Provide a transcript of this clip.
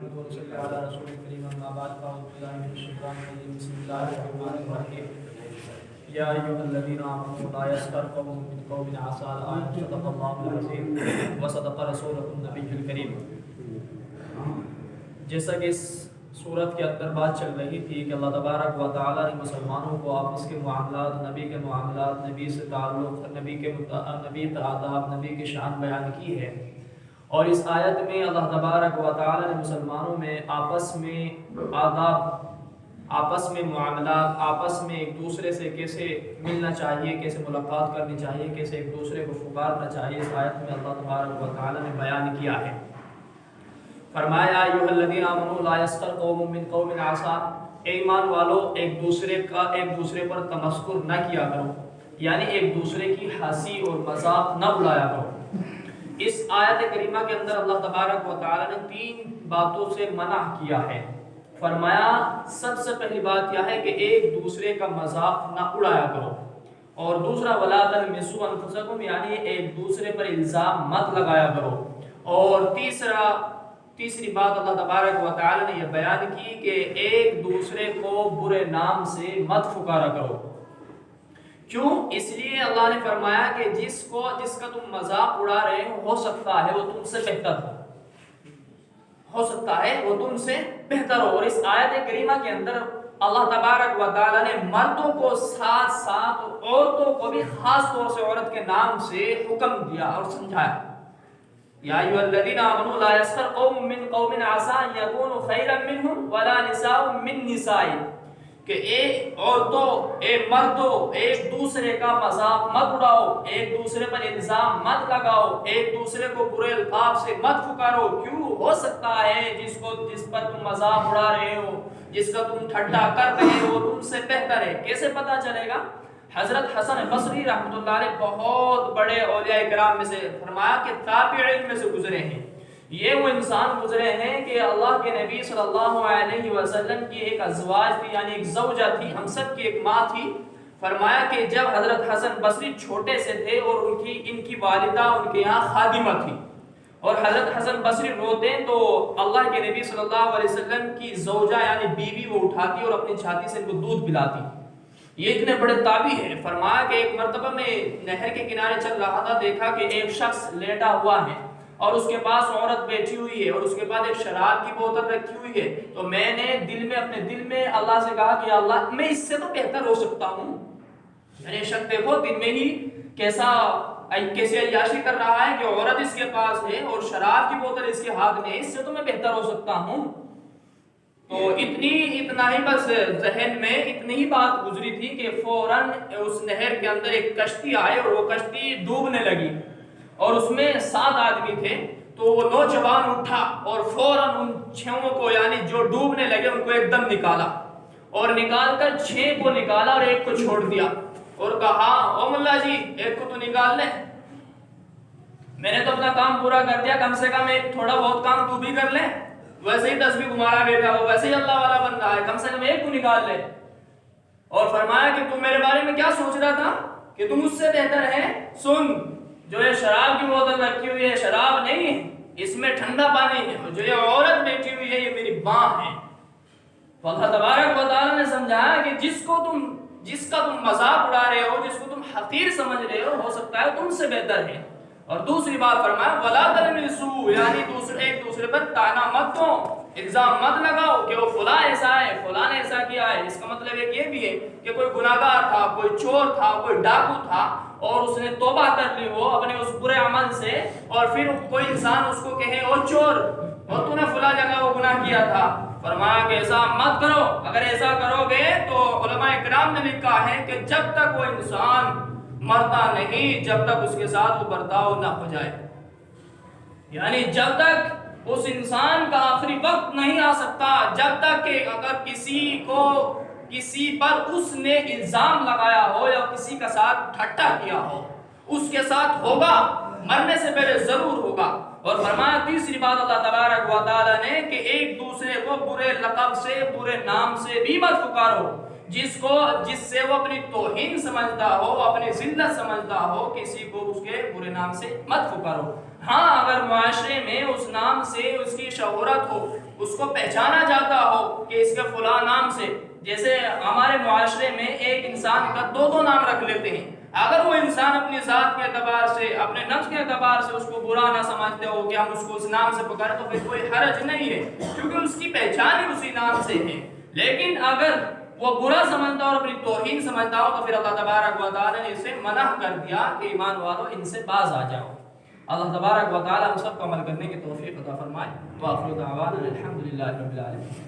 وصلی علی رسول کریم اما بعد فاعوذ باللہ من الشیطان الرجیم بسم اللہ الرحمن الرحیم یا ایھا الذین آمنوا لا یسخر قوم من قوم عسى ان صدق اللہ العظیم وصدق رسولہ النبی الکریم۔ جیسا کہ اس صورت کے اندر بات چل رہی تھی کہ اللہ تبارک و تعالیٰ نے مسلمانوں کو آپس کے معاملات، نبی کے معاملات، نبی سے تعلق، نبی کے آداب، نبی کی شان بیان کی ہے، اور اس آیت میں اللہ تبارک و تعالیٰ نے مسلمانوں میں آپس میں آداب، آپس میں معاملات، آپس میں ایک دوسرے سے کیسے ملنا چاہیے، کیسے ملاقات کرنی چاہیے، کیسے ایک دوسرے کو پکارنا چاہیے، اس آیت میں اللہ تبارک و تعالیٰ نے بیان کیا ہے۔ فرمایا ایھا الذین آمنوا لا یسخر قوم من قوم عسى، اے ایمان والو ایک دوسرے پر تمسخر نہ کیا کرو، یعنی ایک دوسرے کی ہنسی اور مذاق نہ اڑایا کرو۔ اس آیت کریمہ کے اندر اللہ تبارک و تعالی نے 3 باتوں سے منع کیا ہے۔ فرمایا سب سے پہلی بات یہ ہے کہ ایک دوسرے کا مذاق نہ اڑایا کرو، اور دوسرا ولا تلمسوا انفسکم، یعنی ایک دوسرے پر الزام مت لگایا کرو، اور تیسری بات اللہ تبارک و تعالی نے یہ بیان کی کہ ایک دوسرے کو برے نام سے مت پکارا کرو۔ کیوں؟ اس لیے اللہ نے فرمایا کہ جس کا تم مذاق اڑا رہے ہو سکتا ہے وہ تم سے بہتر ہو سکتا ہے وہ تم سے بہتر ہو۔ اور اس آیت کریمہ کے اندر اللہ تبارک و تعالی نے مردوں کو ساتھ ساتھ عورتوں کو بھی خاص طور سے عورت کے نام سے حکم دیا اور سمجھایا۔ یا ایھا الذین آمنوا لا یسخر قوم من قوم عسى ان یکونوا خیرا منهم ولا نساء من نساء، کہ اے عورتوں، اے مردوں، ایک دوسرے کا مذاق مت اڑاؤ، ایک دوسرے پر الزام مت لگاؤ، ایک دوسرے کو برے القاب سے مت پکارو۔ کیوں؟ ہو سکتا ہے جس پر تم مذاق اڑا رہے ہو، جس کا تم ٹھٹا کر رہے ہو تم سے بہتر ہے۔ کیسے پتا چلے گا؟ حضرت حسن بصری رحمۃ اللہ علیہ بہت بڑے اولیاء کرام میں سے، فرمایا کہ تابعین میں سے گزرے ہیں۔ یہ وہ انسان گزرے ہیں کہ اللہ کے نبی صلی اللہ علیہ وسلم کی ایک ازواج تھی، یعنی ایک زوجہ تھی، ہم سب کی ایک ماں تھی۔ فرمایا کہ جب حضرت حسن بصری چھوٹے سے تھے اور ان کی والدہ ان کے یہاں خادمہ تھی، اور حضرت حسن بصری روتے تو اللہ کے نبی صلی اللہ علیہ وسلم کی زوجہ یعنی بیوی وہ اٹھاتی اور اپنی چھاتی سے ان کو دودھ پلاتی۔ یہ اتنے بڑے تابعی ہیں۔ فرمایا کہ ایک مرتبہ میں نہر کے کنارے چل رہا تھا، دیکھا کہ ایک شخص لیٹا ہوا ہے اور اس کے پاس عورت بیٹھی ہوئی ہے، اور اس کے بعد ایک شراب کی بوتل رکھی ہوئی ہے۔ تو میں نے اپنے دل میں اللہ سے کہا کہ اللہ میں اس سے تو بہتر ہو سکتا ہوں۔ یعنی شک دیکھو دل میں ہی کیسے عیاشی کر رہا ہے کہ عورت اس کے پاس ہے اور شراب کی بوتل اس کے ہاتھ میں ہے، اس سے تو میں بہتر ہو سکتا ہوں۔ تو اتنا ہی بس ذہن میں اتنی ہی بات گزری تھی کہ فوراً اس نہر کے اندر ایک کشتی آئے اور وہ کشتی ڈوبنے لگی، اور اس میں 7 آدمی تھے۔ تو وہ نوجوان اٹھا اور فوراً ان 6 کو، یعنی جو ڈوبنے لگے ان کو ایک دم نکالا، اور نکال کر 6 کو نکالا اور ایک کو چھوڑ دیا، اور کہا او ملا جی ایک کو تو نکال لیں، میں نے تو اپنا کام پورا کر دیا، کم سے کم ایک تھوڑا بہت کام تو بھی کر لیں، ویسے ہی تسبیح گمارا بیٹھا ہو، ویسے ہی اللہ والا بندہ ہے، کم سے کم ایک کو نکال لے۔ اور فرمایا کہ تم میرے بارے میں کیا سوچ رہا تھا کہ تم مجھ سے بہتر ہے؟ سن، جو یہ شراب کی بوتل رکھی ہوئی ہے شراب نہیں ہے، اس میں ٹھنڈا پانی ہے، جو یہ عورت بیٹھی ہوئی ہے یہ میری ماں ہے۔ تو اللہ تبارک و تعالیٰ نے سمجھایا کہ جس کا تم مذاق اڑا رہے ہو، جس کو تم حقیر سمجھ رہے ہو سکتا ہے تم سے بہتر ہے۔ اور دوسری بات فرمایا ولا تلمسوا، یعنی ایک دوسرے پر طعنہ مت دو، الزام مت لگاؤ کہ وہ فلاں ایسا ہے، فلاں نے ایسا کیا ہے۔ اس کا مطلب ایک یہ بھی ہے کہ کوئی گناہگار تھا، کوئی چور تھا، کوئی ڈاکو تھا، اور اس نے توبہ کر لی ہو اپنے اس برے عمل سے، اور پھر کوئی انسان اس کو کہے او چور، اور تو نے فلاں جگہ وہ گناہ کیا تھا۔ فرمایا کہ ایسا مت کرو، اگر ایسا کرو گے تو علماء کرام نے لکھا ہے کہ جب تک وہ انسان مرتا نہیں جب تک اس کے ساتھ وہ برتاؤ نہ ہو جائے، یعنی جب تک اس انسان کا آخری وقت نہیں آ سکتا، جب تک کہ اگر کسی پر اس نے الزام لگایا ہو یا کسی کا ساتھ ٹھٹا کیا ہو، اس کے ساتھ ہوگا، مرنے سے پہلے ضرور ہوگا۔ اور فرمایا تیسری بات اللہ تبارک و تعالیٰ نے کہ ایک دوسرے کو برے لقب سے، برے نام سے بھی مت پکارو، جس سے وہ اپنی توہین سمجھتا ہو، اپنی ذلت سمجھتا ہو، کسی کو اس کے برے نام سے مت پکارو۔ ہاں اگر معاشرے میں اس نام سے اس کی شہرت ہو، اس کو پہچانا جاتا ہو کہ اس کے فلاں نام سے، جیسے ہمارے معاشرے میں ایک انسان کا دو نام رکھ لیتے ہیں، اگر وہ انسان اپنی ذات کے اعتبار سے، اپنے نفس کے اعتبار سے اس کو برا نہ سمجھتے ہو کہ ہم اس کو اس نام سے پکاریں تو پھر کوئی حرج نہیں ہے، کیونکہ اس کی پہچان ہی اسی نام سے ہے۔ لیکن اگر وہ برا سمجھتا اور اپنی توہین سمجھتا ہو تو پھر اللہ تبارک و تعالیٰ نے اسے منع کر دیا کہ ایمان والو ان سے باز آ جاؤ۔ اللہ تبارک و تعالیٰ ہم سب کو عمل کرنے کی توفیق عطا فرمائے۔ وآخر دعوانا الحمدللہ رب العالمین۔